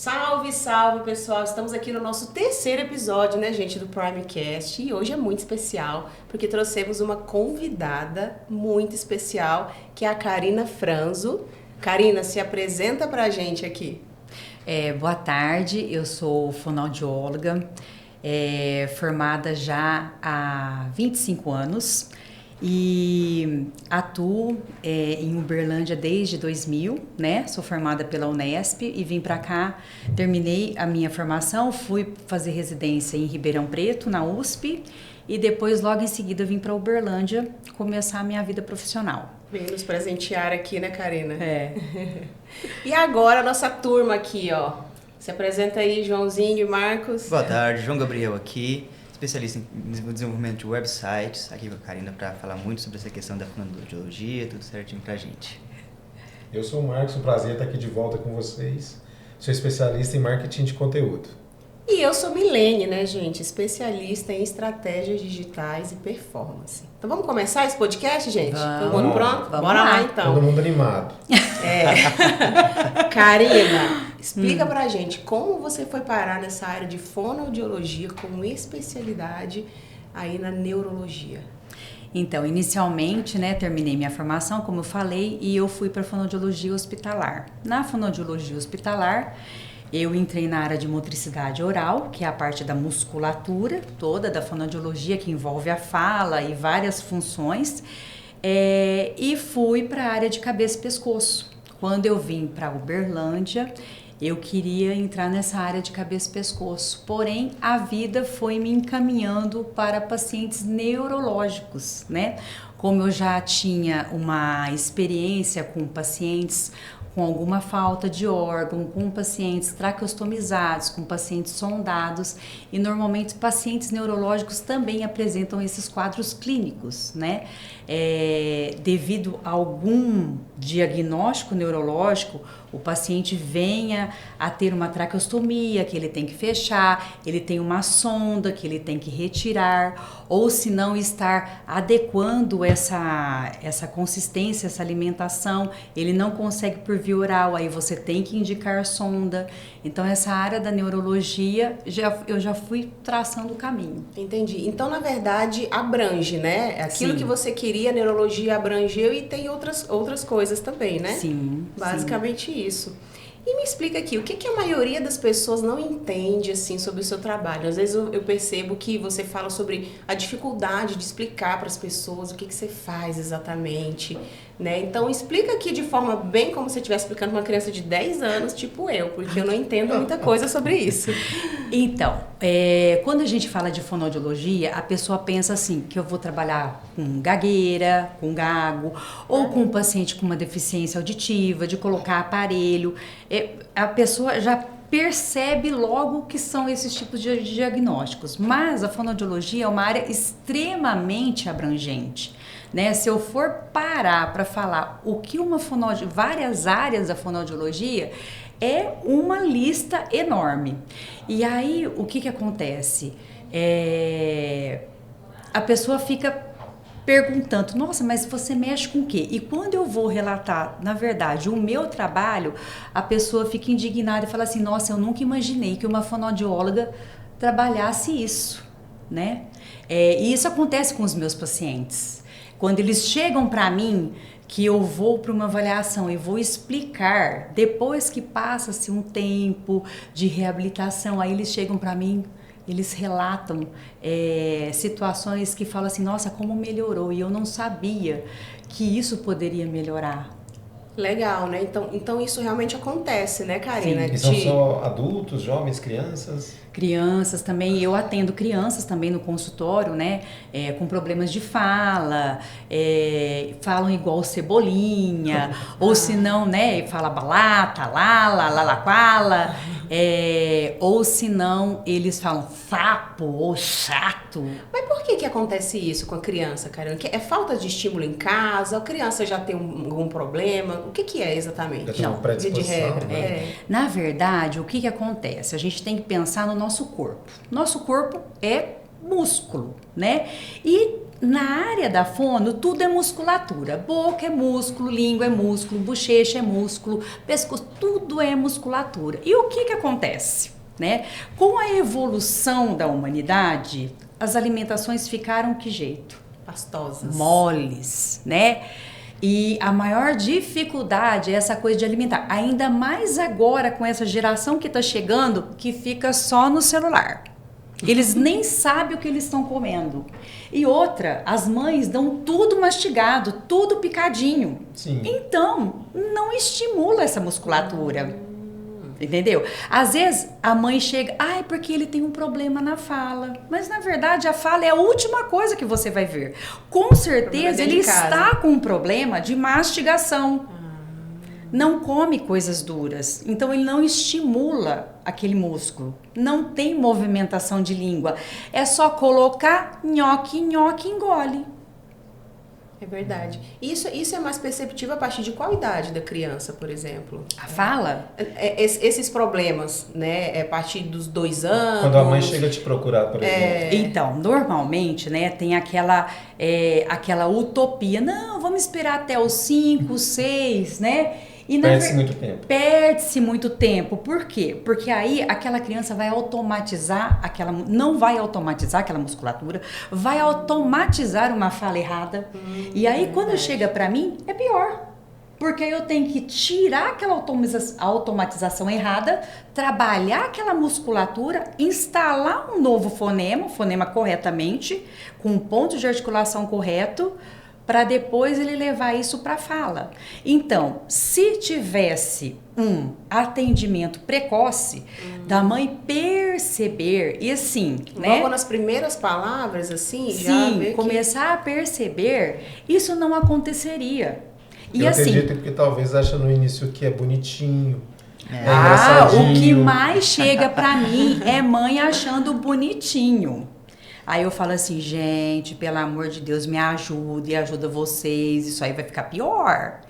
Salve, salve, pessoal! Estamos aqui no nosso terceiro episódio, né, gente, do Primecast. E hoje é muito especial, porque trouxemos uma convidada muito especial, que é a Karina Franzo. Karina, se apresenta pra gente aqui. Boa tarde, eu sou fonoaudióloga, formada já há 25 anos e atuo em Uberlândia desde 2000, né? Sou formada pela Unesp e vim para cá, terminei a minha formação, fui fazer residência em Ribeirão Preto, na USP, e depois, logo em seguida, vim para Uberlândia começar a minha vida profissional. Vem nos presentear aqui, né, Karina? E agora, a nossa turma aqui, ó. Se apresenta aí, Joãozinho e Marcos. Boa tarde, João Gabriel aqui, especialista em desenvolvimento de websites, aqui com a Karina para falar muito sobre essa questão da fonoaudiologia, tudo certinho pra gente. Eu sou o Marcos, um prazer estar aqui de volta com vocês. Sou especialista em marketing de conteúdo. E eu sou Milene, né, gente? Especialista em estratégias digitais e performance. Então vamos começar esse podcast, gente? Todo mundo pronto? Vamos Bora lá. lá, então. Todo mundo animado. Karina, explica pra gente como você foi parar nessa área de fonoaudiologia com especialidade aí na neurologia. Então, inicialmente, né, terminei minha formação, como eu falei, e eu fui para fonoaudiologia hospitalar. Na fonoaudiologia hospitalar, eu entrei na área de motricidade oral, que é a parte da musculatura toda da fonoaudiologia, que envolve a fala e várias funções, e fui para a área de cabeça e pescoço. Quando eu vim para Uberlândia, eu queria entrar nessa área de cabeça e pescoço, porém a vida foi me encaminhando para pacientes neurológicos, né? Como eu já tinha uma experiência com pacientes com alguma falta de órgão, com pacientes traqueostomizados, com pacientes sondados, e normalmente pacientes neurológicos também apresentam esses quadros clínicos, né? Devido a algum diagnóstico neurológico, o paciente venha a ter uma traqueostomia que ele tem que fechar, ele tem uma sonda que ele tem que retirar, ou se não estar adequando essa consistência, essa alimentação, ele não consegue por via oral, aí você tem que indicar sonda. Então essa área da neurologia, eu já fui traçando o caminho. Entendi. Então, na verdade, abrange, né? Aquilo Sim. que você queria, a neurologia abrangeu e tem outras coisas também, né? Sim. Basicamente isso. E me explica aqui, o que a maioria das pessoas não entende, assim, sobre o seu trabalho? Às vezes eu percebo que você fala sobre a dificuldade de explicar para as pessoas o que você faz exatamente, né? Então, explica aqui de forma bem como se você estivesse explicando para uma criança de 10 anos, tipo eu, porque eu não entendo muita coisa sobre isso. Então, quando a gente fala de fonoaudiologia, a pessoa pensa assim, que eu vou trabalhar com gagueira, com gago, ou com um paciente com uma deficiência auditiva, de colocar aparelho. A pessoa já percebe logo que são esses tipos de diagnósticos, mas a fonoaudiologia é uma área extremamente abrangente, né? Se eu for parar para falar o que várias áreas da fonoaudiologia, é uma lista enorme. E aí, o que acontece? A pessoa fica perguntando, nossa, mas você mexe com o quê? E quando eu vou relatar, na verdade, o meu trabalho, a pessoa fica indignada e fala assim, nossa, eu nunca imaginei que uma fonoaudióloga trabalhasse isso, né? E isso acontece com os meus pacientes. Quando eles chegam para mim, que eu vou para uma avaliação e vou explicar, depois que passa-se um tempo de reabilitação, aí eles chegam para mim, eles relatam situações que falam assim, nossa, como melhorou, e eu não sabia que isso poderia melhorar. Legal, né? Então isso realmente acontece, né, Karina? E são só adultos, jovens, crianças? Crianças também, eu atendo crianças também no consultório, né, com problemas de fala, falam igual cebolinha, ou se não, né, fala balata, lala, lalaquala, ou se não, eles falam sapo ou chato. Mas por que acontece isso com a criança, Karina? É falta de estímulo em casa? A criança já tem algum problema? O que é exatamente? Já tem uma predisposição, de regra. né? Na verdade, o que acontece? A gente tem que pensar no nosso corpo. Nosso corpo é músculo, né? E na área da fono, tudo é musculatura. Boca é músculo, língua é músculo, bochecha é músculo, pescoço, tudo é musculatura. E o que acontece, né? Com a evolução da humanidade, as alimentações ficaram que jeito? Pastosas. Moles, né? E a maior dificuldade é essa coisa de alimentar. Ainda mais agora com essa geração que está chegando, que fica só no celular. Eles nem sabem o que eles estão comendo. E outra, as mães dão tudo mastigado, tudo picadinho. Sim. Então, não estimula essa musculatura. Entendeu? Às vezes a mãe chega, porque ele tem um problema na fala. Mas na verdade a fala é a última coisa que você vai ver. Com certeza ele está com um problema de mastigação. Não come coisas duras. Então ele não estimula aquele músculo. Não tem movimentação de língua. É só colocar nhoque, nhoque, engole. É verdade. Isso é mais perceptível a partir de qual idade da criança, por exemplo? A fala? Esses problemas, né? É a partir dos 2 anos. Quando a mãe chega te procurar, por exemplo. Então, normalmente, né, tem aquela utopia. Não, vamos esperar até os 5, 6, né? Perde-se muito tempo. Perde-se muito tempo. Por quê? Porque aí aquela criança vai automatizar não vai automatizar aquela musculatura, vai automatizar uma fala errada. E aí quando chega pra mim, é pior. Porque aí eu tenho que tirar aquela automatização errada, trabalhar aquela musculatura, instalar um novo fonema corretamente, com um ponto de articulação correto, para depois ele levar isso para a fala. Então, se tivesse um atendimento precoce, da mãe perceber, e assim, logo nas primeiras palavras, assim, sim, já começar a perceber, isso não aconteceria. E eu assim, acredito porque talvez acha no início que é bonitinho. O que mais chega para mim é mãe achando bonitinho. Aí eu falo assim, gente, pelo amor de Deus, me ajuda e ajuda vocês, isso aí vai ficar pior,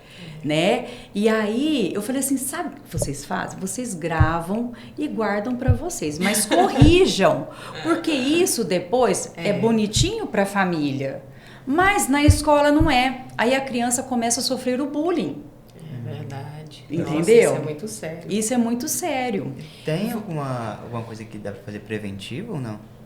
né? E aí eu falei assim, sabe o que vocês fazem? Vocês gravam e guardam para vocês, mas corrijam, porque isso depois é bonitinho para a família, mas na escola não é. Aí a criança começa a sofrer o bullying. É verdade. Entendeu? Nossa, isso é muito sério. Isso é muito sério. Tem alguma coisa que dá para fazer preventivo ou não?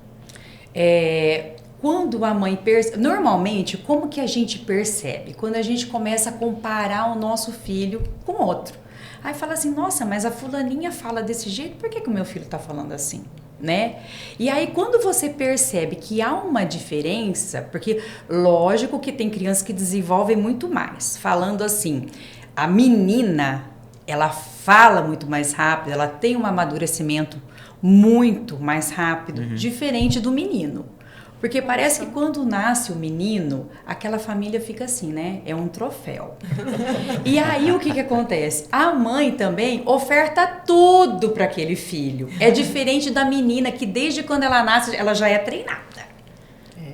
Quando a mãe percebe, normalmente, como que a gente percebe? Quando a gente começa a comparar o nosso filho com outro. Aí fala assim, nossa, mas a fulaninha fala desse jeito, por que o meu filho tá falando assim? Né? E aí quando você percebe que há uma diferença, porque lógico que tem crianças que desenvolvem muito mais, falando assim, a menina, ela fala muito mais rápido, ela tem um amadurecimento muito mais rápido, diferente do menino. Porque parece que quando nasce o menino, aquela família fica assim, né? É um troféu. E aí o que acontece? A mãe também oferta tudo para aquele filho. É diferente da menina que desde quando ela nasce, ela já é treinada.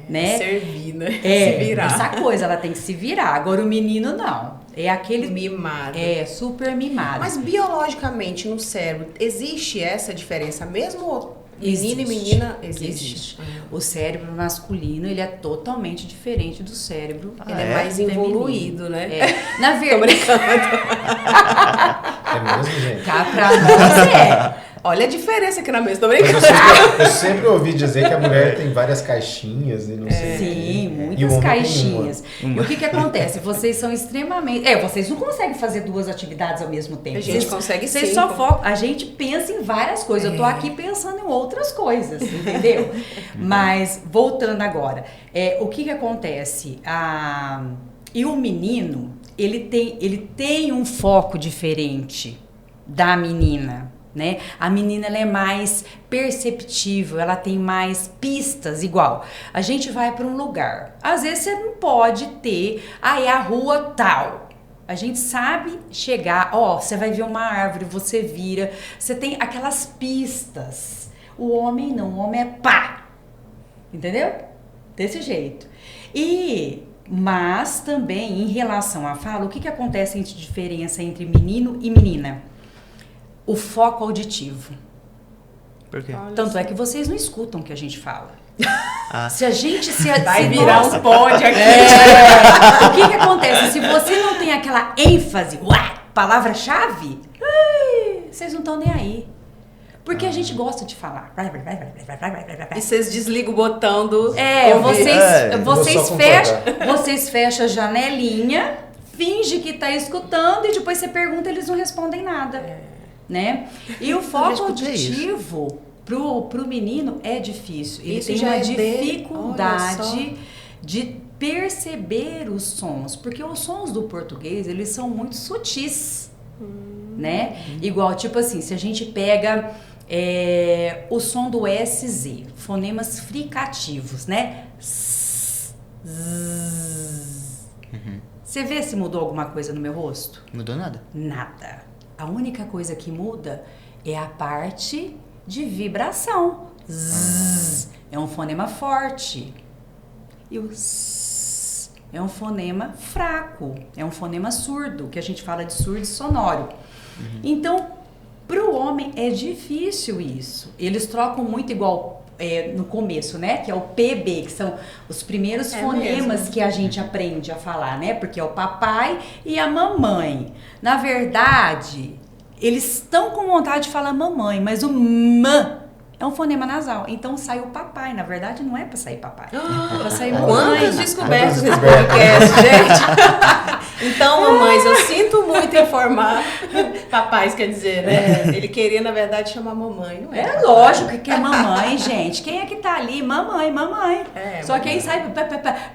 Né? Servir, né? Se virar. Essa coisa, ela tem que se virar. Agora o menino não. É aquele... mimado. Super mimado. Mas biologicamente no cérebro, existe essa diferença mesmo? Menino e menina existe. O cérebro masculino, ele é totalmente diferente do cérebro ele é mais evoluído, né? Na verdade... É mesmo, gente? Cá pra nós Olha a diferença aqui na mesa, tô brincando. Eu sempre ouvi dizer que a mulher tem várias caixinhas e não sei. Sim, muitas caixinhas. E o que acontece? Vocês são extremamente... vocês não conseguem fazer 2 atividades ao mesmo tempo. A gente consegue sim. Vocês só focam... A gente pensa em várias coisas. Eu tô aqui pensando em outras coisas, entendeu? Mas, voltando agora. O que acontece? E o menino, ele tem um foco diferente da menina. Né? A menina ela é mais perceptível, ela tem mais pistas, igual. A gente vai para um lugar, às vezes você não pode ter, é a rua tal. A gente sabe chegar, você vai ver uma árvore, você vira, você tem aquelas pistas. O homem não, o homem é pá, entendeu? Desse jeito. Mas também em relação à fala, o que acontece de diferença entre menino e menina? O foco auditivo. Por quê? Olha Tanto só. é que vocês não escutam o que a gente fala. Ah. Se a gente Vai se virar nós- um pod aqui. O que acontece? Se você não tem aquela ênfase, palavra-chave, vocês não estão nem aí. Porque a gente gosta de falar. E vocês desligam o botão do... Vocês, Vou só vocês fecham a janelinha, finge que tá escutando e depois você pergunta, eles não respondem nada. Né? E o foco escutei isso. auditivo pro menino é difícil. Ele Isso tem já uma é dele. dificuldade de perceber os sons, porque os sons do português, eles são muito sutis, né? Igual, tipo assim, se a gente pega o som do SZ, fonemas fricativos, né? Você vê se mudou alguma coisa no meu rosto? Mudou nada. Nada. A única coisa que muda é a parte de vibração. Zzz, é um fonema forte. E o s é um fonema fraco. É um fonema surdo, que a gente fala de surdo sonoro. Então, para o homem é difícil isso. Eles trocam muito igual no começo, né? Que é o PB, que são os primeiros fonemas mesmo. que a gente aprende a falar, né? Porque é o papai e a mamãe. Na verdade, eles estão com vontade de falar mamãe, mas o mã é um fonema nasal. Então sai o papai. Na verdade, não é para sair papai. É para sair mamãe. Quantas descobertas nesse podcast, gente? Então, mamães, eu sinto muito informar. Papais, quer dizer, né? Ele queria, na verdade, chamar mamãe, não é? É lógico que é mamãe, gente. Quem é que tá ali? Mamãe, mamãe. Só que aí sai...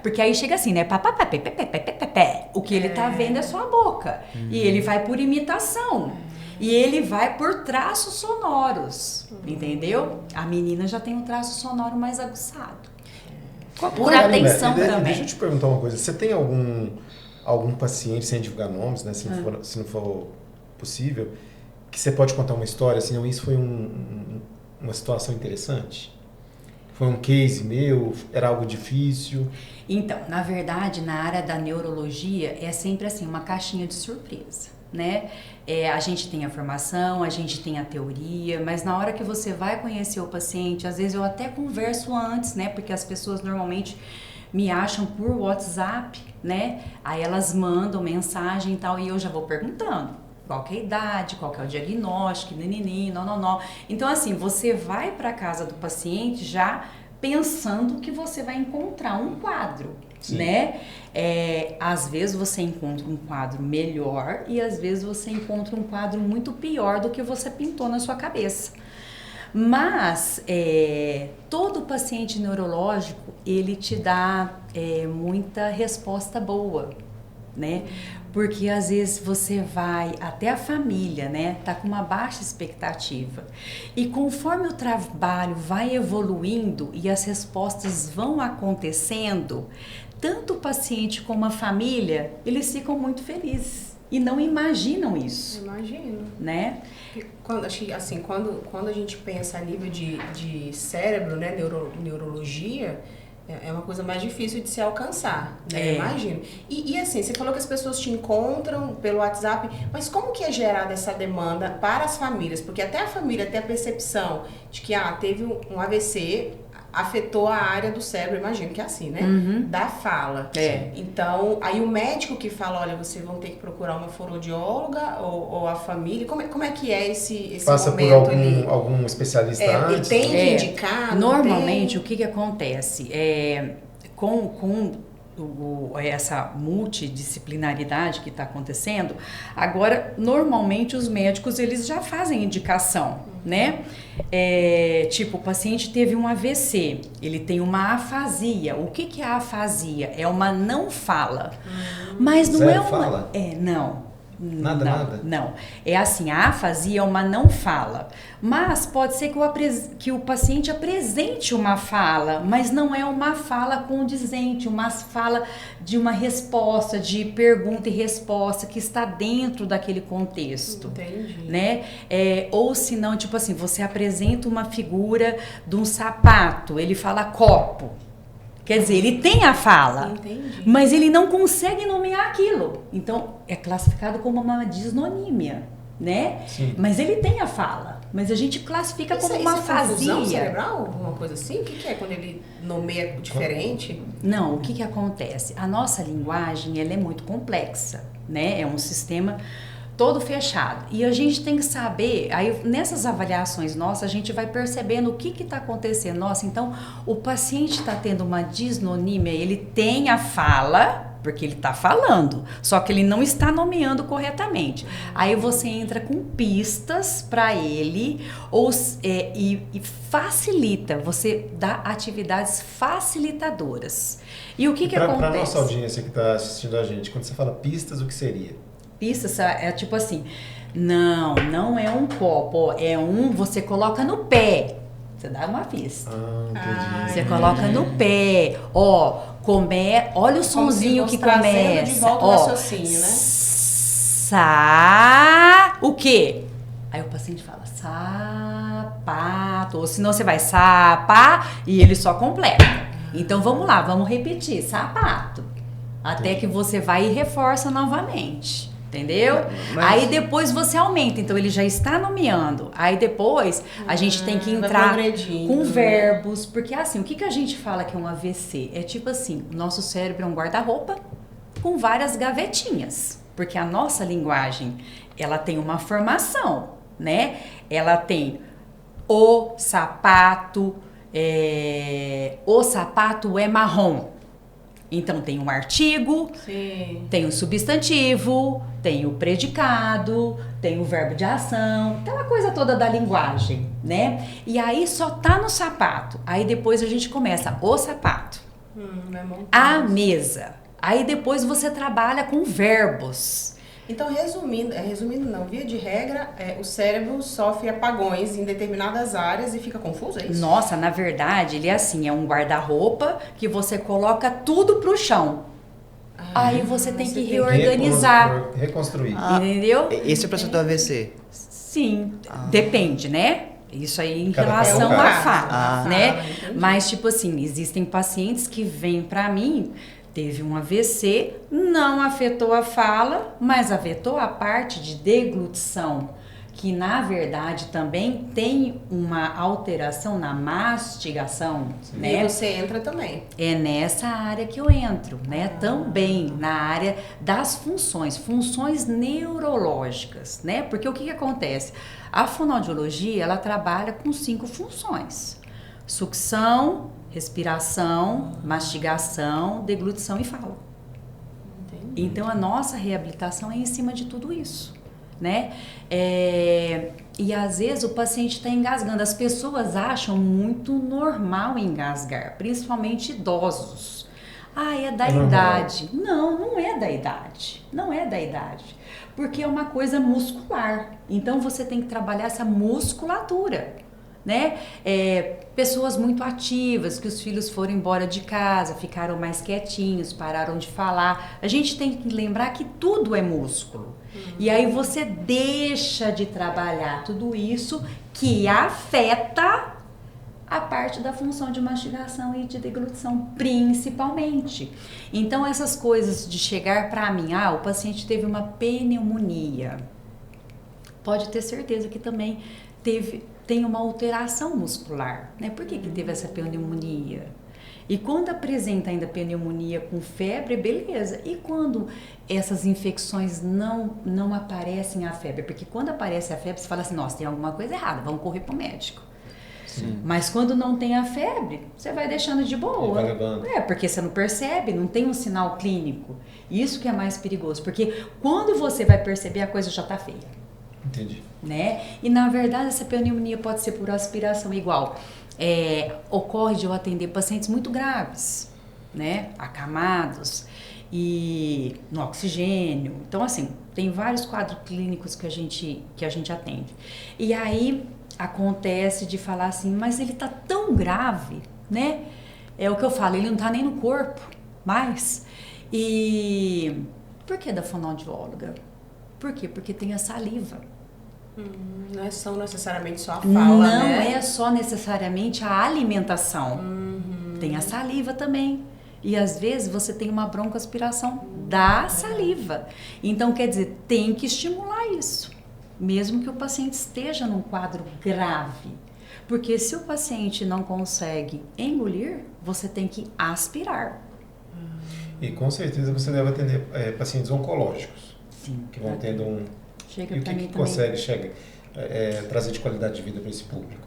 Porque aí chega assim, né? O que ele tá vendo é só a boca. E ele vai por imitação. E ele vai por traços sonoros. Entendeu? A menina já tem um traço sonoro mais aguçado. Por atenção também. Deixa eu te perguntar uma coisa. Você tem algum paciente, sem divulgar nomes, né? Se não for possível, que você pode contar uma história, assim, não, isso foi uma situação interessante? Foi um case meu? Era algo difícil? Então, na verdade, na área da neurologia, é sempre assim, uma caixinha de surpresa, né? A gente tem a formação, a gente tem a teoria, mas na hora que você vai conhecer o paciente, às vezes eu até converso antes, né? Porque as pessoas normalmente me acham por WhatsApp, né? Aí elas mandam mensagem e tal, e eu já vou perguntando qual que é a idade, qual que é o diagnóstico, não. Então, assim, você vai para casa do paciente já pensando que você vai encontrar um quadro, Sim. né? Às vezes você encontra um quadro melhor e às vezes você encontra um quadro muito pior do que você pintou na sua cabeça. Mas todo paciente neurológico, ele te dá muita resposta boa, né? Porque às vezes você vai, até a família, né? Tá com uma baixa expectativa. E conforme o trabalho vai evoluindo e as respostas vão acontecendo, tanto o paciente como a família, eles ficam muito felizes e não imaginam isso, Imagino. né? Quando a gente pensa a nível de cérebro, né, neurologia, é uma coisa mais difícil de se alcançar, né? Imagino. E assim, você falou que as pessoas te encontram pelo WhatsApp, mas como que é gerada essa demanda para as famílias? Porque até a família tem a percepção de que teve um AVC, afetou a área do cérebro, imagino que é assim, né? Da fala. Então, aí o médico que fala, olha, vocês vão ter que procurar uma fonoaudióloga ou a família, como é que é esse Passa momento por algum especialista antes? Ele tem que indicar? Normalmente, o que acontece? Com essa multidisciplinaridade que está acontecendo, agora, normalmente, os médicos, eles já fazem indicação, né? Tipo, o paciente teve um AVC, ele tem uma afasia. O que é a afasia? É uma não fala. Mas não Zero é uma... fala? Não. Nada? Não. É assim, a afasia é uma não fala. Mas pode ser que o paciente apresente uma fala, mas não é uma fala condizente, uma fala de uma resposta, de pergunta e resposta que está dentro daquele contexto. Entendi. Né? Ou se não, tipo assim, você apresenta uma figura de um sapato, ele fala copo. Quer dizer, ele tem a fala, mas ele não consegue nomear aquilo. Então, é classificado como uma disnonímia. né? Sim. Mas ele tem a fala, mas a gente classifica como uma Isso é confusão afasia. cerebral? Alguma coisa assim? O que é quando ele nomeia diferente? Não, o que acontece? A nossa linguagem, ela é muito complexa, né? É um sistema todo fechado. E a gente tem que saber, aí nessas avaliações nossas, a gente vai percebendo o que está acontecendo. Nossa, então o paciente está tendo uma disnonímia, ele tem a fala, porque ele está falando, só que ele não está nomeando corretamente. Aí você entra com pistas para ele e facilita, você dá atividades facilitadoras. E o que acontece? Para a nossa audiência que está assistindo a gente, quando você fala pistas, o que seria? Pistas é tipo assim, não é um copo, é você coloca no pé. Você dá uma pista. Entendi. Você coloca no pé, olha o sonzinho que começa. De volta o raciocínio, né? O quê? Aí o paciente fala sapato, ou senão você vai sapá e ele só completa. Então vamos lá, vamos repetir, sapato. Até que você vai e reforça novamente. Entendeu? Aí depois você aumenta, então ele já está nomeando. Aí depois a gente tem que entrar com verbos, porque assim, o que a gente fala que é um AVC? É tipo assim, o nosso cérebro é um guarda-roupa com várias gavetinhas, porque a nossa linguagem, ela tem uma formação, né? Ela tem o sapato é marrom. Então, tem um artigo, Sim. tem o substantivo, tem o predicado, tem o verbo de ação, aquela coisa toda da linguagem, né? E aí só tá no sapato. Aí depois a gente começa o sapato, a mesa. Aí depois você trabalha com verbos. Então, resumindo não, via de regra, o cérebro sofre apagões em determinadas áreas e fica confuso, é isso? Nossa, na verdade, ele é assim, é um guarda-roupa que você coloca tudo pro chão. Aí você tem que reorganizar. Reconstruir. Entendeu? Esse é o processo do AVC? Sim, depende, né? Isso aí em Cada relação caso. à fala, né? Entendi. Mas, tipo assim, existem pacientes que vêm pra mim, teve um AVC, não afetou a fala, mas afetou a parte de deglutição, que na verdade também tem uma alteração na mastigação, né? E você entra também. É nessa área que eu entro, né? Também na área das funções neurológicas, né? Porque o que acontece? A fonoaudiologia, ela trabalha com 5 funções: sucção, respiração, mastigação, deglutição e fala. Entendi. Então a nossa reabilitação é em cima de tudo isso, né? E às vezes o paciente está engasgando. As pessoas acham muito normal engasgar, principalmente idosos. É da idade. Não é da idade. Não é da idade. Porque é uma coisa muscular. Então você tem que trabalhar essa musculatura, né? Pessoas muito ativas, que os filhos foram embora de casa, ficaram mais quietinhos, pararam de falar. A gente tem que lembrar que tudo é músculo. E aí você deixa de trabalhar tudo isso que afeta a parte da função de mastigação e de deglutição, principalmente. Então essas coisas de chegar para mim, o paciente teve uma pneumonia, pode ter certeza que também tem uma alteração muscular, né? Por que teve essa pneumonia? E quando apresenta ainda pneumonia com febre, beleza. E quando essas infecções não aparecem a febre? Porque quando aparece a febre, você fala assim, nossa, tem alguma coisa errada, vamos correr pro médico. Sim. Mas quando não tem a febre, você vai deixando de boa. Vai levando. Porque você não percebe, não tem um sinal clínico. Isso que é mais perigoso, porque quando você vai perceber, a coisa já tá feia. Entendi. Né? E na verdade essa pneumonia pode ser por aspiração igual. Ocorre de eu atender pacientes muito graves, né? Acamados e no oxigênio. Então assim, tem vários quadros clínicos que a gente atende. E aí acontece de falar assim, mas ele tá tão grave, né? É o que eu falo, ele não tá nem no corpo mais. E por que da fonoaudióloga? Por quê? Porque tem a saliva. Não é só necessariamente só a fala, Não né? é só necessariamente a alimentação. Tem a saliva também. E às vezes você tem uma broncoaspiração da saliva. Então, quer dizer, tem que estimular isso. mesmo que o paciente esteja num quadro grave. Porque se o paciente não consegue engolir, você tem que aspirar. E com certeza você deve atender pacientes oncológicos. Sim. Que vão tendo um... Chega E o para mim que também. consegue trazer de qualidade de vida para esse público?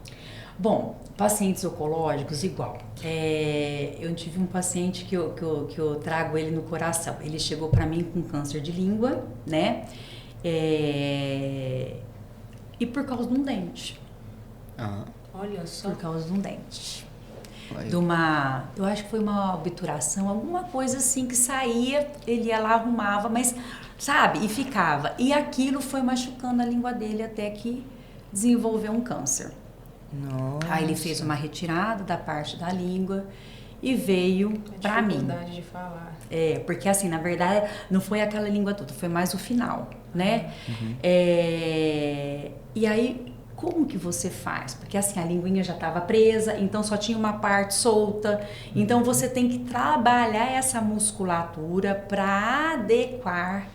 Bom, pacientes oncológicos, igual. Eu tive um paciente que eu trago ele no coração. Ele chegou para mim com câncer de língua, né? E por causa de um dente. Olha só. Por causa de um dente. Olha. Eu acho que foi uma obturação, alguma coisa assim que saía, ele ia lá, arrumava, mas, sabe, e ficava. E aquilo foi machucando a língua dele até que desenvolveu um câncer. Nossa. Aí ele fez uma retirada da parte da língua e veio pra mim. Dificuldade de falar. Porque assim, na verdade, não foi aquela língua toda, foi mais o final, né? E aí, como que você faz? Porque assim, a linguinha já estava presa, então só tinha uma parte solta. Então você tem que trabalhar essa musculatura para adequar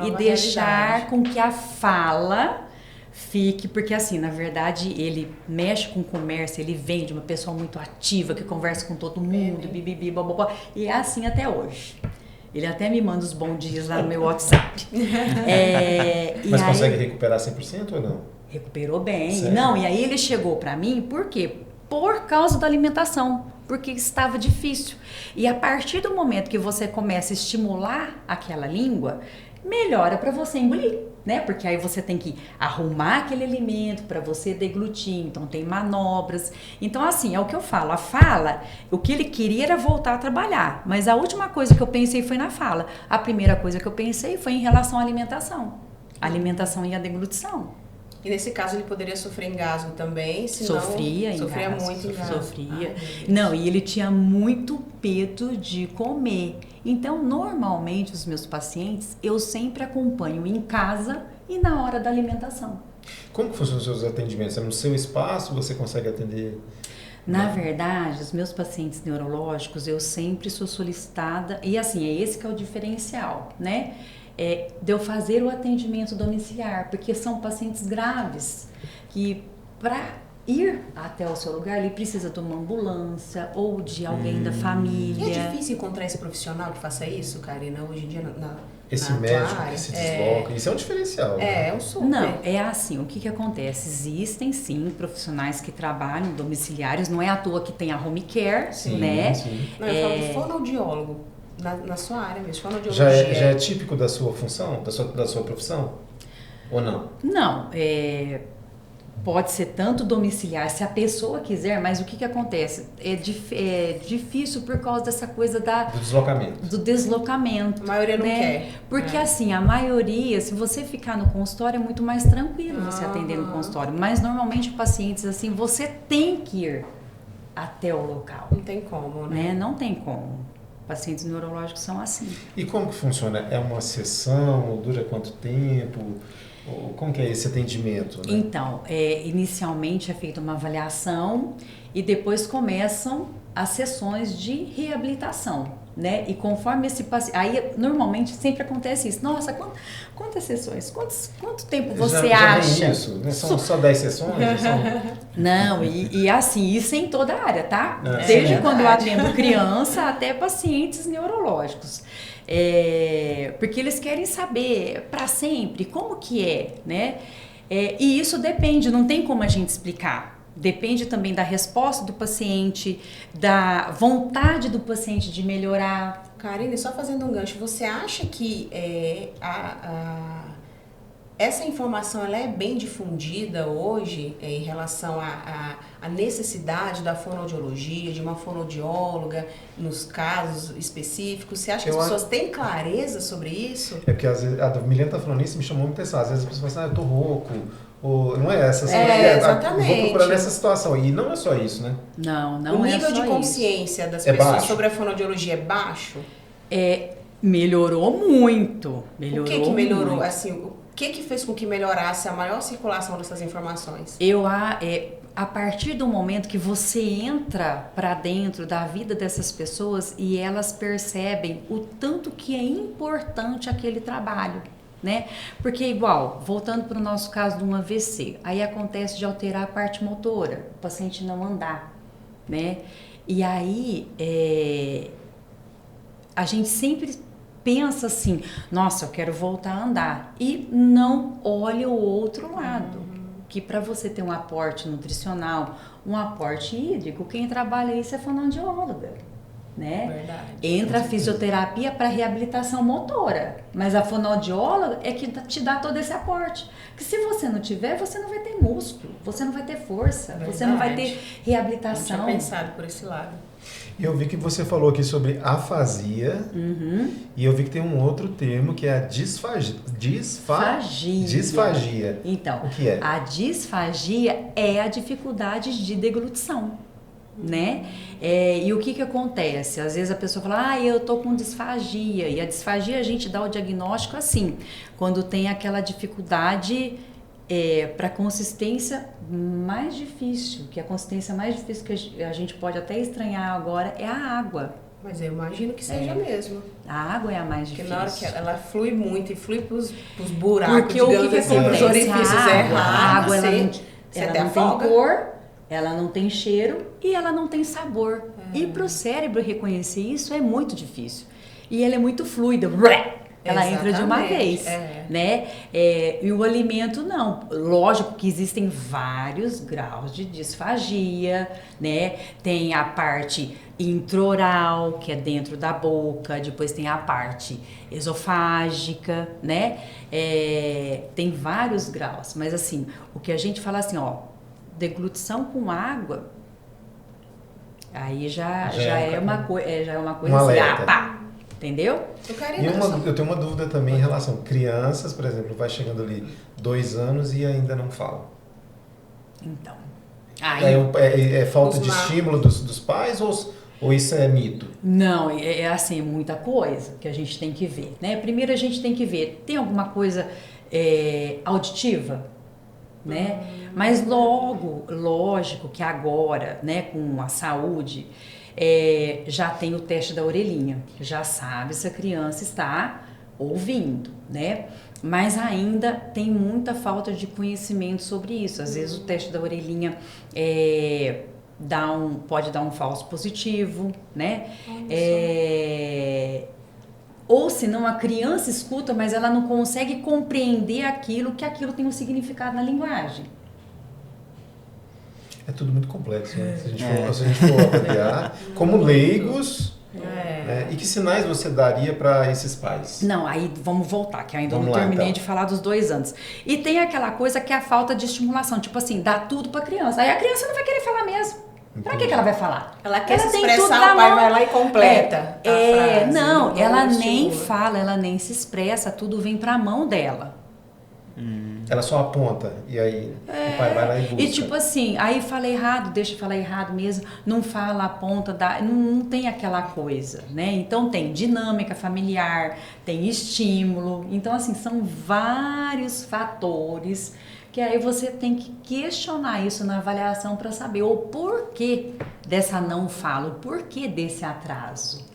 e deixar realidade. com que a fala fique, porque assim, na verdade, ele mexe com o comércio, ele vem de uma pessoa muito ativa, que conversa com todo mundo, bibibi, bababá, e é assim até hoje. Ele até me manda os bons dias lá no meu WhatsApp. Mas e consegue aí, recuperar 100% ou não? recuperou bem. Sério? Não, e aí ele chegou pra mim, por quê? Por causa da alimentação, porque estava difícil. E a partir do momento que você começa a estimular aquela língua, melhora para você engolir, né? Porque aí você tem que arrumar aquele alimento para você deglutir, então tem manobras. Então assim, é o que eu falo, a fala, o que ele queria era voltar a trabalhar, mas a última coisa que eu pensei foi na fala. A primeira coisa que eu pensei foi em relação à alimentação. A alimentação e a deglutição. E nesse caso ele poderia sofrer engasgo também, senão Sofria muito engasgo. Sofria. Ai, Não, e ele tinha muito medo de comer. Então, normalmente, os meus pacientes, eu sempre acompanho em casa e na hora da alimentação. Como que funcionam os seus atendimentos? É no seu espaço você consegue atender? Na verdade, os meus pacientes neurológicos, eu sempre sou solicitada, e assim, é esse que é o diferencial, né? De eu fazer o atendimento domiciliar, porque são pacientes graves que para ir até o seu lugar ele precisa de uma ambulância ou de alguém da E família. é difícil encontrar esse profissional que faça isso, Karina, hoje em dia Esse na tua médico área? que se desloca, isso é um diferencial. né? É um super. Não, é assim, o que acontece? Existem sim profissionais que trabalham domiciliários, não é à toa que tem a home care, Sim, né? sim. Não, eu falo do fonoaudiólogo, na sua área mesmo, Já fonoaudiologia. é típico da sua função, da sua profissão? Ou não? Não, pode ser tanto domiciliar, se a pessoa quiser, mas o que acontece? É difícil por causa dessa coisa Do deslocamento. do deslocamento. A maioria não né? quer. Porque assim, a maioria, se você ficar no consultório, é muito mais tranquilo você atender no consultório. Mas normalmente pacientes assim, você tem que ir até o local, Não tem como, né? né? Não tem como. Pacientes neurológicos são assim. E como que funciona? É uma sessão? Dura quanto tempo? Ou como que é esse atendimento? Né? Então, inicialmente é feita uma avaliação e depois começam as sessões de reabilitação, né? E conforme esse paciente... Aí, normalmente, sempre acontece isso. Nossa, quantas sessões? Quanto tempo você já acha? Tem isso, né? São só 10 sessões? Não, e assim, isso em toda a área, tá? É. Desde É quando eu verdade. atendo criança até pacientes neurológicos. Porque eles querem saber para sempre como que é, né? E isso depende, não tem como a gente explicar. Depende também da resposta do paciente, da vontade do paciente de melhorar. Karine, só fazendo um gancho, você acha que essa informação ela é bem difundida hoje em relação à necessidade da fonoaudiologia, de uma fonoaudióloga, nos casos específicos? Você acha que as pessoas têm clareza sobre isso? É porque às vezes, a Milena tá falando isso, me chamou muita atenção. Às vezes as pessoas falam assim, eu tô rouco. Ou, não é essa? Exatamente. Vou procurar nessa situação. E não é só isso, né? Não O é nível só de isso. consciência das É pessoas baixo? sobre a fonoaudiologia é baixo? Melhorou muito. O que melhorou? muito. Assim, o que fez com que melhorasse a maior circulação dessas informações? A partir do momento que você entra para dentro da vida dessas pessoas e elas percebem o tanto que é importante aquele trabalho. né? Porque igual, voltando para o nosso caso de um AVC, aí acontece de alterar a parte motora, o paciente não andar, né? E aí, a gente sempre pensa assim, nossa, eu quero voltar a andar, e não olha o outro lado, que para você ter um aporte nutricional, um aporte hídrico, quem trabalha isso é fonoaudióloga, né? Verdade. Entra a fisioterapia para reabilitação motora, mas a fonoaudióloga é que te dá todo esse aporte. Porque se você não tiver, você não vai ter músculo, você não vai ter força, você não vai ter reabilitação. Não tinha pensado por esse lado. E eu vi que você falou aqui sobre afasia, e eu vi que tem um outro termo que é a disfagia. Disfagia. Então, o que é? A disfagia é a dificuldade de deglutição, né? E o que acontece? Às vezes a pessoa fala, eu tô com disfagia, e a disfagia a gente dá o diagnóstico assim, quando tem aquela dificuldade para consistência mais difícil, que a consistência mais difícil que a gente pode até estranhar agora é a água. Mas eu imagino que seja mesmo. A água é a mais Porque difícil. na hora que ela flui muito e flui pros buracos, porque o que assim, acontece? pros orifícios A água ela não até tem cor, ela não tem cheiro e ela não tem sabor. E para o cérebro reconhecer isso é muito difícil. E ela é muito fluida. Ela entra de uma vez, né? E o alimento não. Lógico que existem vários graus de disfagia, né? Tem a parte intraoral, que é dentro da boca, depois tem a parte esofágica, né? Tem vários graus, mas assim, o que a gente fala assim, deglutição com água, aí já é uma coisa assim, pá! Entendeu? Eu tenho uma dúvida também em relação a crianças, por exemplo, vai chegando ali 2 anos e ainda não fala. Então. É falta de estímulo dos pais ou isso é mito? Não, assim, muita coisa que a gente tem que ver, né? Primeiro a gente tem que ver, tem alguma coisa auditiva, né? Mas lógico que agora, né, com a saúde, já tem o teste da orelhinha, já sabe se a criança está ouvindo, né? Mas ainda tem muita falta de conhecimento sobre isso. Às vezes o teste da orelhinha pode dar um falso positivo, né? Ou senão a criança escuta, mas ela não consegue compreender que aquilo tem um significado na linguagem. É tudo muito complexo, né? Se a gente for avaliar, como leigos, né? E que sinais você daria para esses pais? Não, aí vamos voltar, que eu ainda não terminei de falar dos 2 anos. E tem aquela coisa que é a falta de estimulação, tipo assim, dá tudo para criança. Aí a criança não vai querer falar mesmo. Pra que ela vai falar? Ela quer se expressar, o pai vai lá e completa a frase. Não, ela nem fala, ela nem se expressa, tudo vem pra mão dela. Ela só aponta e aí o pai vai lá e busca. E tipo assim, aí fala errado, deixa eu falar errado mesmo, não fala, aponta, não tem aquela coisa, né? Então tem dinâmica familiar, tem estímulo, então assim, são vários fatores que aí você tem que questionar isso na avaliação para saber o porquê dessa não fala, o porquê desse atraso.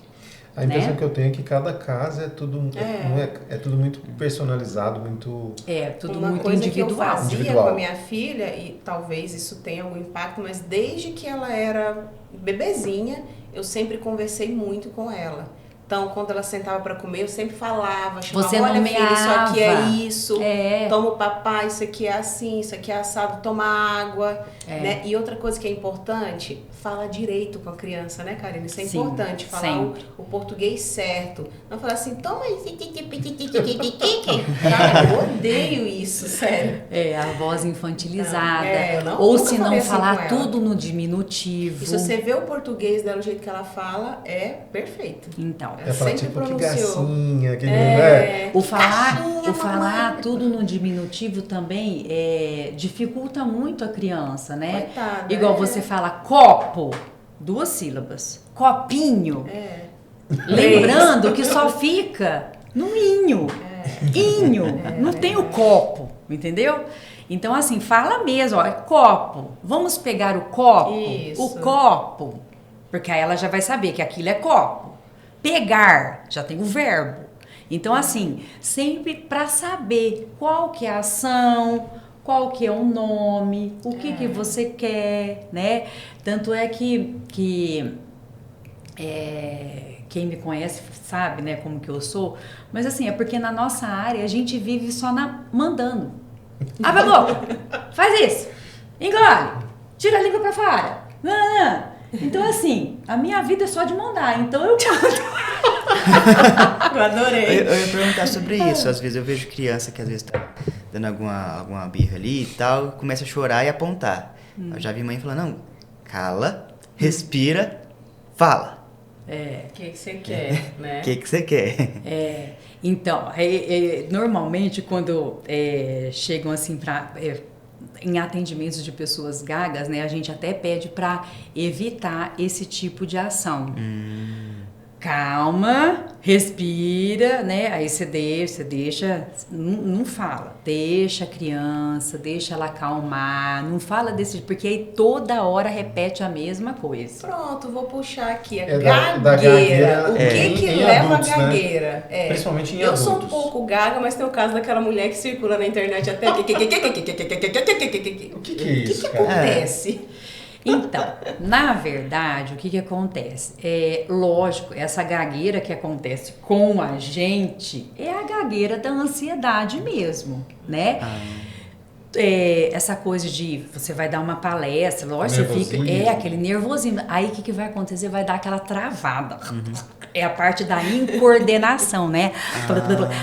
A impressão que eu tenho é que cada caso é tudo muito personalizado, muito... tudo uma muito coisa individual. Que eu fazia com a minha filha, e talvez isso tenha algum impacto, mas desde que ela era bebezinha, eu sempre conversei muito com ela. Então, quando ela sentava para comer, eu sempre falava, chamava, olha filha, isso aqui é isso, toma o papai, isso aqui é assim, isso aqui é assado, toma água, né? E outra coisa que é importante, fala direito com a criança, né, Karina? Isso é importante, falar o português certo. Não falar assim, toma esse cara, eu odeio isso, sério. A voz infantilizada. Ou se não falar tudo no diminutivo. E se você vê o português dela, o jeito que ela fala, é perfeito. Então, falar tipo que gracinha, que o falar tudo no diminutivo também dificulta muito a criança, né? Coitada, igual você fala copo, 2 sílabas, copinho, lembrando que só fica no inho, não tem o copo, entendeu? Então assim, fala mesmo, copo, vamos pegar o copo, o copo, porque aí ela já vai saber que aquilo é copo. Pegar, já tem o verbo. Então, assim, sempre para saber qual que é a ação, qual que é o nome, o que você quer, né? Tanto é que quem me conhece sabe, né, como que eu sou. Mas assim, é porque na nossa área a gente vive só mandando. Abre a boca, faz isso, engole, tira a língua pra fora. Então assim, a minha vida é só de mandar, então eu mando. Eu adorei. Eu ia perguntar sobre isso. Às vezes eu vejo criança que às vezes tá dando alguma birra ali e tal, começa a chorar e apontar. Eu já vi mãe falando, não, cala, respira, fala. O que você quer, né? O que você quer? Então, normalmente quando chegam assim em atendimentos de pessoas gagas, né, a gente até pede para evitar esse tipo de ação. Calma, respira, né? Aí você deixa, não fala, deixa a criança, deixa ela acalmar, não fala desse, porque aí toda hora repete a mesma coisa. Pronto, vou puxar aqui a da gagueira. O que em leva adultos, a gagueira? Né? Principalmente em eu adultos. Eu sou um pouco gaga, mas tem o caso daquela mulher que circula na internet até. O que é isso, O que acontece? Então, na verdade, o que acontece? Lógico, essa gagueira que acontece com a gente é a gagueira da ansiedade mesmo, né? Essa coisa de você vai dar uma palestra, lógico, você fica, aquele nervosismo. Aí o que vai acontecer? Vai dar aquela travada. É a parte da incoordenação, né?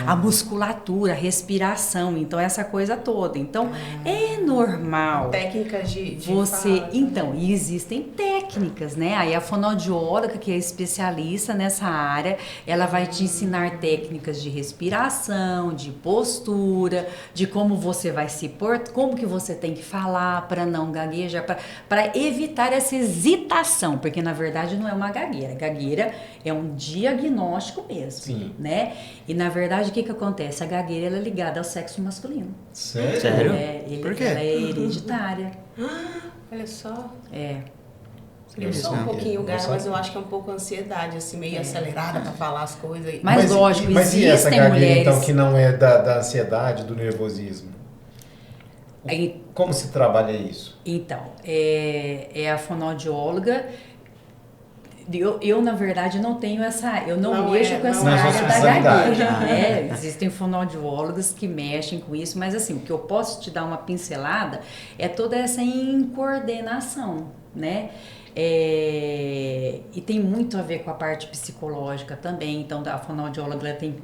A musculatura, a respiração, então essa coisa toda. Então, é normal. Técnicas de você, fala, então, e existem técnicas, né? Aí a fonoaudióloga, que é especialista nessa área, ela vai te ensinar técnicas de respiração, de postura, de como você vai se portar, como que você tem que falar para não gaguejar, para evitar essa hesitação, porque na verdade não é uma gagueira. Gagueira é um diagnóstico mesmo, Sim. né? E na verdade o que acontece? A gagueira ela é ligada ao sexo masculino. Sério? Por quê? Ela é hereditária. Olha só. Eu Eu sou um pouquinho gaga, Nossa. mas eu acho que é um pouco ansiedade, assim, meio acelerada pra falar as coisas. Mas lógico, mas e essa existem gagueira, mulheres... então, que não é da ansiedade, do nervosismo? Como se trabalha isso? Então, é a fonoaudióloga. Eu, na verdade, não tenho essa... Eu não mexo com essa não é área sua da especialidade. gagueira, né? Existem fonoaudiólogos que mexem com isso, mas assim, o que eu posso te dar uma pincelada é toda essa incoordenação, né? E tem muito a ver com a parte psicológica também. Então, a fonoaudióloga ela tem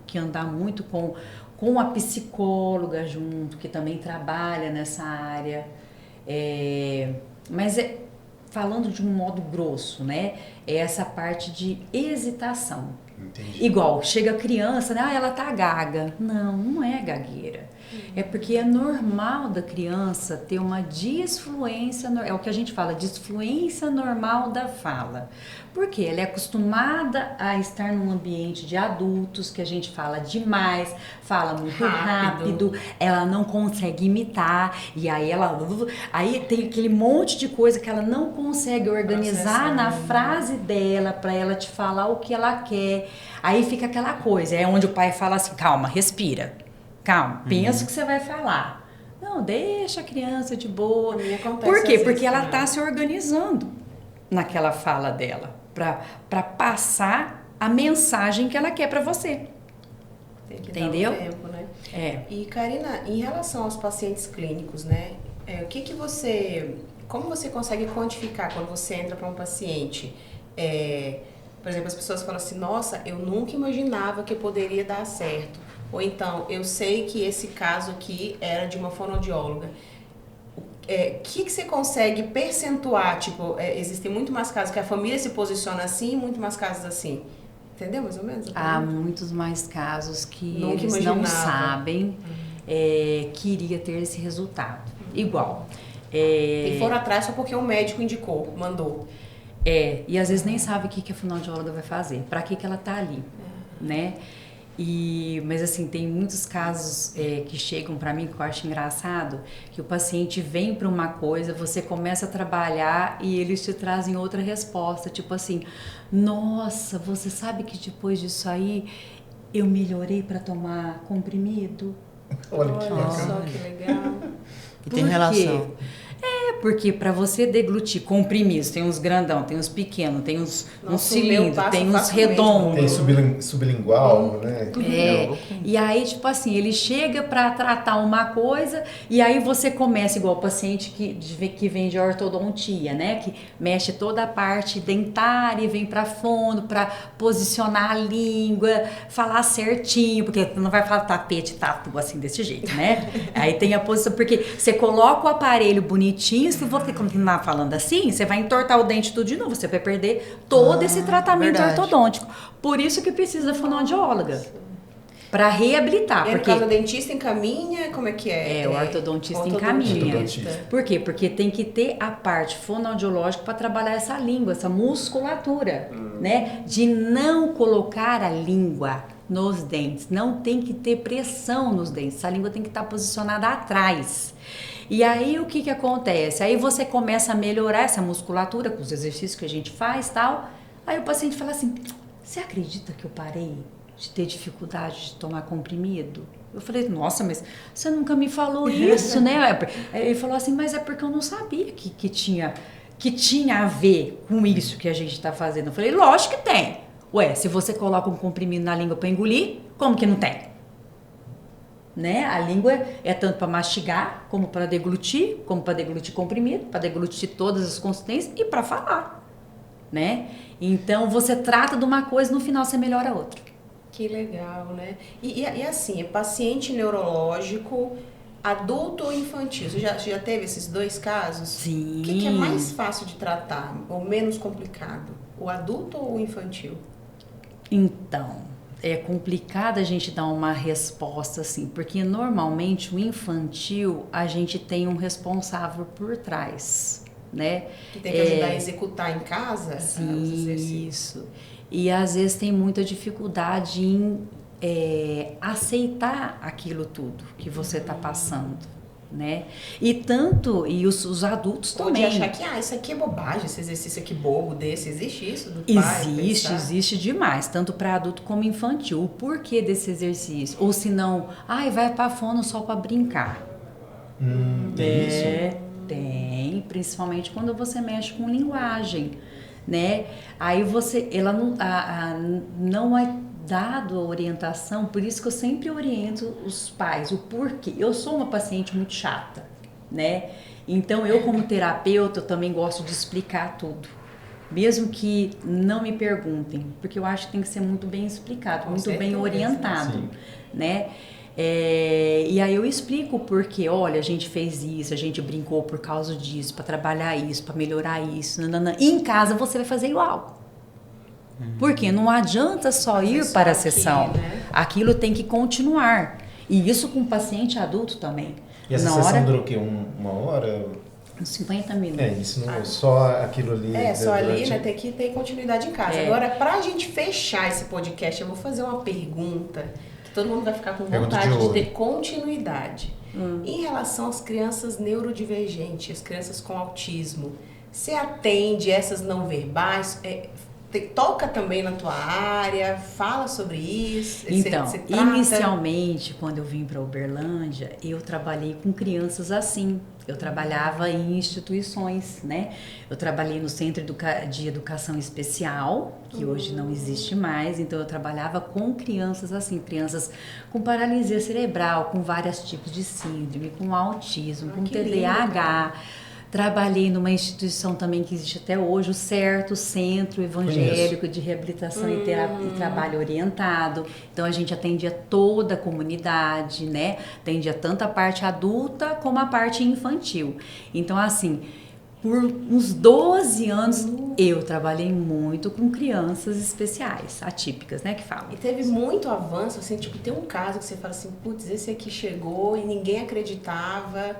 que andar muito com a psicóloga junto, que também trabalha nessa área. Mas falando de um modo grosso, né? É essa parte de hesitação. Entendi. Igual, chega a criança, né? Ela tá gaga. Não é gagueira. É porque é normal da criança ter uma disfluência, é o que a gente fala, disfluência normal da fala. Porque ela é acostumada a estar num ambiente de adultos, que a gente fala demais, fala muito rápido, ela não consegue imitar, e aí tem aquele monte de coisa que ela não consegue organizar na frase dela, para ela te falar o que ela quer. Aí fica aquela coisa, é onde o pai fala assim, calma, respira. Calma, pensa o que você vai falar. Não, deixa a criança de boa. Por quê? Porque ela está se organizando naquela fala dela para passar a mensagem que ela quer para você. Tem que entendeu? Dar um tempo, né? E Karina, em relação aos pacientes clínicos, né? Como você consegue quantificar quando você entra para um paciente? Por exemplo, as pessoas falam assim, nossa, eu nunca imaginava que poderia dar certo. Ou então, eu sei que esse caso aqui era de uma fonoaudióloga. O que você consegue percentuar? Tipo, existem muito mais casos que a família se posiciona assim, muito mais casos assim. Entendeu, mais ou menos? Há muitos mais casos que nunca eles imaginava. Não sabem que iria ter esse resultado. Igual. E foram atrás só porque o médico indicou, mandou. E às vezes nem sabe o que a fonoaudióloga vai fazer, para que ela tá ali, né? Mas assim, tem muitos casos que chegam para mim que eu acho engraçado, que o paciente vem para uma coisa, você começa a trabalhar e eles te trazem outra resposta, tipo assim, nossa, você sabe que depois disso aí eu melhorei para tomar comprimido. Olha que Olha bacana. só que legal. E tem Por quê? relação. Porque para você deglutir comprimidos, tem uns grandão, tem uns pequenos, tem uns Nossa, o meu cilindros, passa tem uns facilmente. redondos. Tem sublingual, né? E aí, tipo assim, ele chega para tratar uma coisa e aí você começa, igual o paciente que vem de ortodontia, né? Que mexe toda a parte dentária e vem para fundo, para posicionar a língua, falar certinho, porque não vai falar tapete, tatu, assim, desse jeito, né? Aí tem a posição, porque você coloca o aparelho bonitinho, se você continuar falando assim, você vai entortar o dente tudo de novo, você vai perder todo esse tratamento verdade. ortodôntico. Por isso que precisa da fonoaudióloga. Para reabilitar. E aí, no Porque caso, o dentista encaminha, como é que é? o ortodontista ortodontista. encaminha. Por quê? Porque tem que ter a parte fonoaudiológica para trabalhar essa língua, essa musculatura, né? De não colocar a língua nos dentes. Não tem que ter pressão nos dentes. A língua tem que estar posicionada atrás. E aí o que acontece? Aí você começa a melhorar essa musculatura com os exercícios que a gente faz e tal. Aí o paciente fala assim, você acredita que eu parei de ter dificuldade de tomar comprimido? Eu falei, nossa, mas você nunca me falou isso, né? Ele falou assim, mas é porque eu não sabia que tinha a ver com isso que a gente está fazendo. Eu falei, lógico que tem. Ué, se você coloca um comprimido na língua para engolir, como que não tem? Né? A língua é tanto para mastigar, como para deglutir comprimido, para deglutir todas as consistências e para falar, né? Então, você trata de uma coisa, no final você melhora a outra. Que legal, né? E assim, é paciente neurológico, adulto ou infantil? Você já teve esses dois casos? Sim. O que é mais fácil de tratar ou menos complicado? O adulto ou o infantil? Então, é complicado a gente dar uma resposta assim, porque normalmente o infantil a gente tem um responsável por trás, né? Que tem que ajudar a executar em casa os exercícios. Isso. E às vezes tem muita dificuldade em aceitar aquilo tudo que você está passando, né? E os adultos Pode também. achar que, isso aqui é bobagem, esse exercício aqui bobo desse, existe isso do pai? Existe demais, tanto para adulto como infantil. O porquê desse exercício? Ou se não, vai para fono só para brincar. Tem isso? Tem, principalmente quando você mexe com linguagem, né? Aí ela não é dado a orientação, por isso que eu sempre oriento os pais, o porquê. Eu sou uma paciente muito chata, né? Então, eu como terapeuta, eu também gosto de explicar tudo. Mesmo que não me perguntem, porque eu acho que tem que ser muito bem explicado, Com muito certeza, bem orientado, sim. né? E aí eu explico o porquê, olha, a gente fez isso, a gente brincou por causa disso, para trabalhar isso, para melhorar isso, nanana. E em casa você vai fazer igual. Porque não adianta só ir só para a aqui, sessão. né? Aquilo tem que continuar. E isso com o paciente adulto também. E essa sessão dura o quê? Uma hora? Uns 50 minutos. Isso não é só aquilo ali. Só ali, durante- né? Tem que ter continuidade em casa. Agora, pra gente fechar esse podcast, eu vou fazer uma pergunta que todo mundo vai ficar com Pergunta vontade de de ouro. ter continuidade. Em relação às crianças neurodivergentes, as crianças com autismo, você atende essas não verbais? Toca também na tua área? Fala sobre isso? Então, Você trata? inicialmente, quando eu vim para Uberlândia, eu trabalhei com crianças assim. Eu trabalhava em instituições, né? Eu trabalhei no Centro de Educação Especial, que hoje não existe mais. Então, eu trabalhava com crianças assim, crianças com paralisia cerebral, com vários tipos de síndrome, com autismo, com que TDAH. Trabalhei numa instituição também que existe até hoje, o CERTO, Centro Evangélico de Reabilitação e Trabalho Orientado. Então, a gente atendia toda a comunidade, né? Atendia tanto a parte adulta como a parte infantil. Então, assim, por uns 12 anos, eu trabalhei muito com crianças especiais, atípicas, né, que falam. E teve muito avanço, assim, tipo, tem um caso que você fala assim, putz, esse aqui chegou e ninguém acreditava...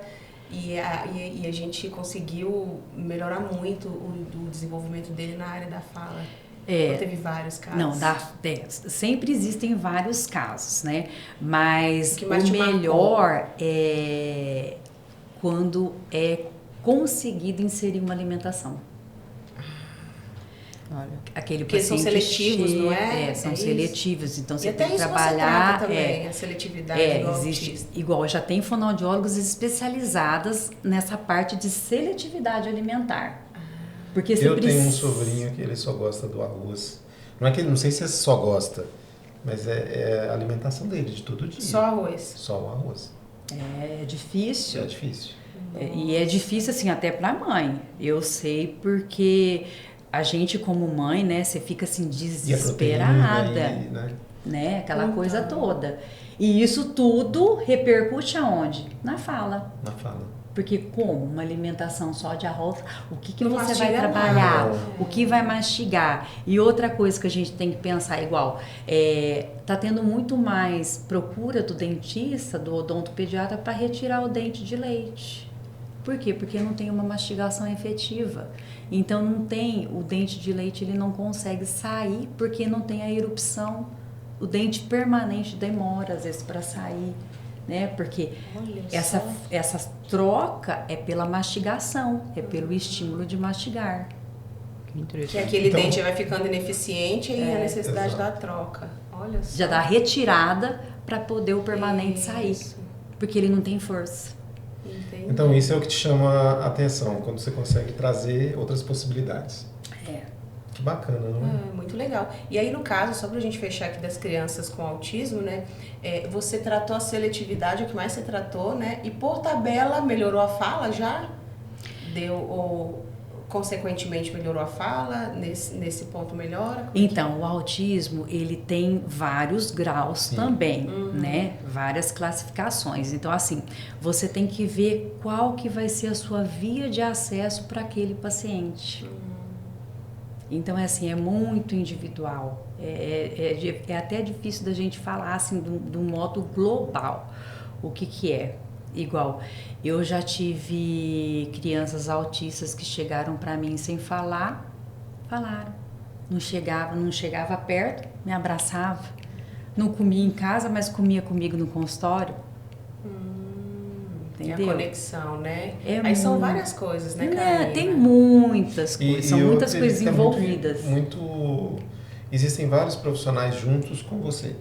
E a gente conseguiu melhorar muito o desenvolvimento dele na área da fala. Ou teve vários casos? Não, sempre existem vários casos, né? Mas O que mais o te melhor é quando é conseguido inserir uma alimentação. Olha. Aquele Porque são paciente seletivos, não é? São É isso. seletivos, então E você até tem que isso trabalhar. você trata também, a seletividade do Existe, autista. igual já tem fonoaudiólogos especializadas nessa parte de seletividade alimentar. Porque você Eu tenho um sobrinho que ele só gosta do arroz. Não é que ele, não sei se ele só gosta, mas é a alimentação dele de todo dia. Só arroz. Só o arroz. É difícil. É difícil. E é difícil assim até para mãe. Eu sei porque a gente como mãe, né, você fica assim E a proteína, desesperada, né, aquela coisa toda. E isso tudo repercute aonde? Na fala. Na fala. Porque como uma alimentação só de arroz, o que Não você vai mastiga trabalhar? nada. O que vai mastigar? E outra coisa que a gente tem que pensar igual, tá tendo muito mais procura do dentista, do odontopediatra para retirar o dente de leite. Por quê? Porque não tem uma mastigação efetiva. Então não tem, o dente de leite ele não consegue sair porque não tem a erupção. O dente permanente demora às vezes para sair. Né? Porque Olha essa troca é pela mastigação, é pelo estímulo de mastigar. Que interessante. Que aquele Então- dente vai ficando ineficiente e a necessidade exato. da troca. Olha só. Já dá retirada para poder o permanente Isso. sair, porque ele não tem força. Entendi. Então isso é o que te chama a atenção, quando você consegue trazer outras possibilidades. É. Que bacana, não é? Muito legal. E aí, no caso, só pra gente fechar aqui das crianças com autismo, né? Você tratou a seletividade, o que mais você tratou, né? E por tabela, melhorou a fala já? Ou consequentemente melhorou a fala? Nesse ponto melhora? Como é que Então, o autismo, ele tem vários graus Sim. também, né? Várias classificações. Então, assim, você tem que ver qual que vai ser a sua via de acesso para aquele paciente. Então, é assim, é muito individual. É até difícil da gente falar, assim, de um modo global. O que é? Igual, eu já tive crianças autistas que chegaram para mim sem falar, falaram. Não chegava perto, me abraçava. Não comia em casa, mas comia comigo no consultório. é a Entendeu? conexão, né? É Aí são muito- várias coisas, né, Né, Carolina? tem muitas coisas, são eu muitas acredito coisas que é envolvidas. Existem vários profissionais juntos com você.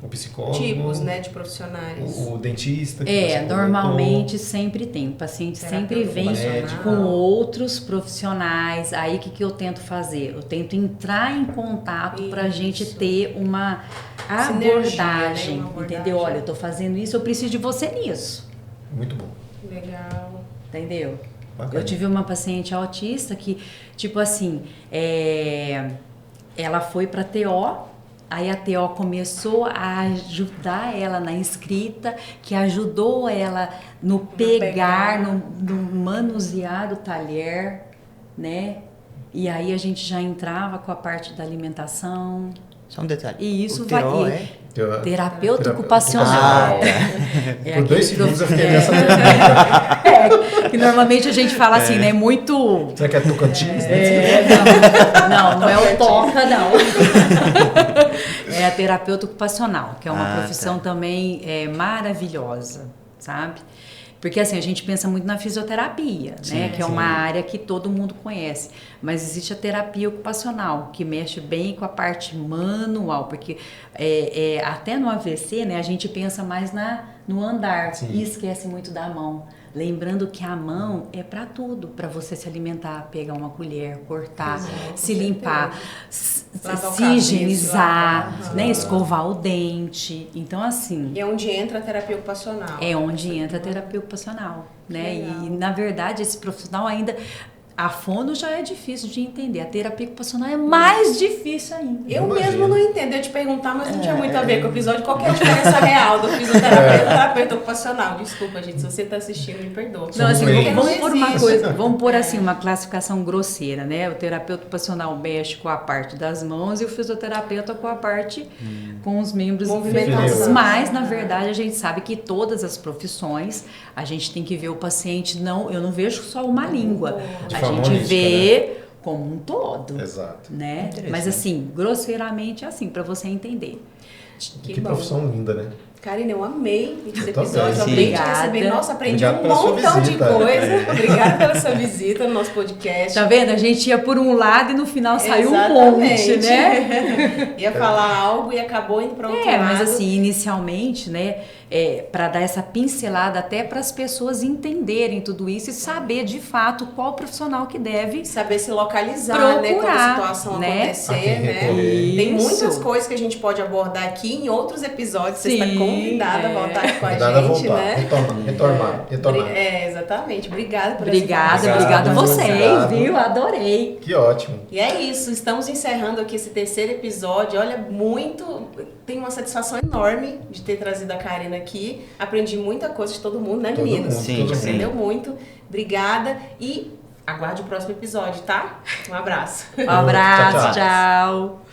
O psicólogo, Tipos, né, de profissionais. o dentista. Que você Normalmente sempre tem. O paciente sempre Terapeuta vem ocupacional. com outros profissionais. Aí o que eu tento fazer? Eu tento entrar em contato para a gente Isso. ter uma Sinergia, abordagem, né? Uma abordagem. entendeu? Olha, eu estou fazendo isso, eu preciso de você nisso, Muito bom. Legal. entendeu? Bacana. Eu tive uma paciente autista que, tipo assim, ela foi para TO, aí a TO começou a ajudar ela na escrita, que ajudou ela no pegar, no manusear o talher, né? E aí a gente já entrava com a parte da alimentação. Só um detalhe. E isso o vai- TO e- é? Terapeuta Terapeuta ocupacional. Ah, tá. Por 2 aquele segundos eu prof- fiquei nessa pergunta. que normalmente a gente fala assim, né? Muito. Será que é Tocantins? Não é o toca, não. É a terapeuta ocupacional, que é uma Ah, profissão tá. também maravilhosa, sabe? Porque assim, a gente pensa muito na fisioterapia, né? Que é uma área que todo mundo conhece. Mas existe a terapia ocupacional, que mexe bem com a parte manual, porque até no AVC, né, a gente pensa mais no andar Sim. e esquece muito da mão. Lembrando que a mão é para tudo, para você se alimentar, pegar uma colher, cortar, Com se limpar, Lavar o se cabelo, higienizar, lavar. né, escovar o dente. Então, assim, E é onde entra a terapia ocupacional. é onde entra a terapia ocupacional, né? Legal. E, na verdade, esse profissional ainda... A fono já é difícil de entender, a terapia ocupacional é mais difícil ainda. Eu Imagino. mesmo não entendo, eu ia te perguntar, mas não tinha muito a ver com o episódio. Qual que é a diferença real do fisioterapeuta e terapeuta ocupacional? Desculpa, gente, se você está assistindo, me perdoa. Não, assim, Somos vamos leigos. pôr uma existe. coisa, vamos pôr assim uma classificação grosseira, né? O terapeuta ocupacional mexe com a parte das mãos e o fisioterapeuta com a parte com os membros Movimentação. inferiores. Mas, na verdade, a gente sabe que todas as profissões, a gente tem que ver o paciente, eu não vejo só uma língua. De A forma gente holística, vê como um todo, Exato. né? Interessante. Mas assim, grosseiramente é assim, para você entender. Que bom. profissão linda, né? Karina, eu amei esse Eu também. episódio, eu amei te Obrigada. receber. Nossa, aprendi Obrigado um pela sua montão de visita. coisa. Obrigada pela sua visita no nosso podcast. Tá vendo? A gente ia por um lado e no final saiu um Exatamente. monte, né? Ia falar algo e acabou indo para outro lado. Mas assim, inicialmente, né, para dar essa pincelada até para as pessoas entenderem tudo isso e saber de fato qual profissional que deve Saber se localizar, né, quando a procurar, situação né? acontecer, A quem né? recorrer. Tem Isso. muitas coisas que a gente pode abordar aqui em outros episódios. Você está Sim, convidada a voltar aqui com a Convidada a gente, voltar, né? retornar. Exatamente. Obrigada por essa Obrigada informação. a vocês, Obrigado. viu? Adorei. Que ótimo. E é isso, estamos encerrando aqui esse terceiro episódio. Olha, tenho uma satisfação enorme de ter trazido a Karina aqui. Aprendi muita coisa de todo mundo, né, Todo meninas? mundo, Sim, A gente sim. aprendeu muito. Obrigada e aguarde o próximo episódio, tá? Um abraço. Um abraço, Tchau, tchau. tchau.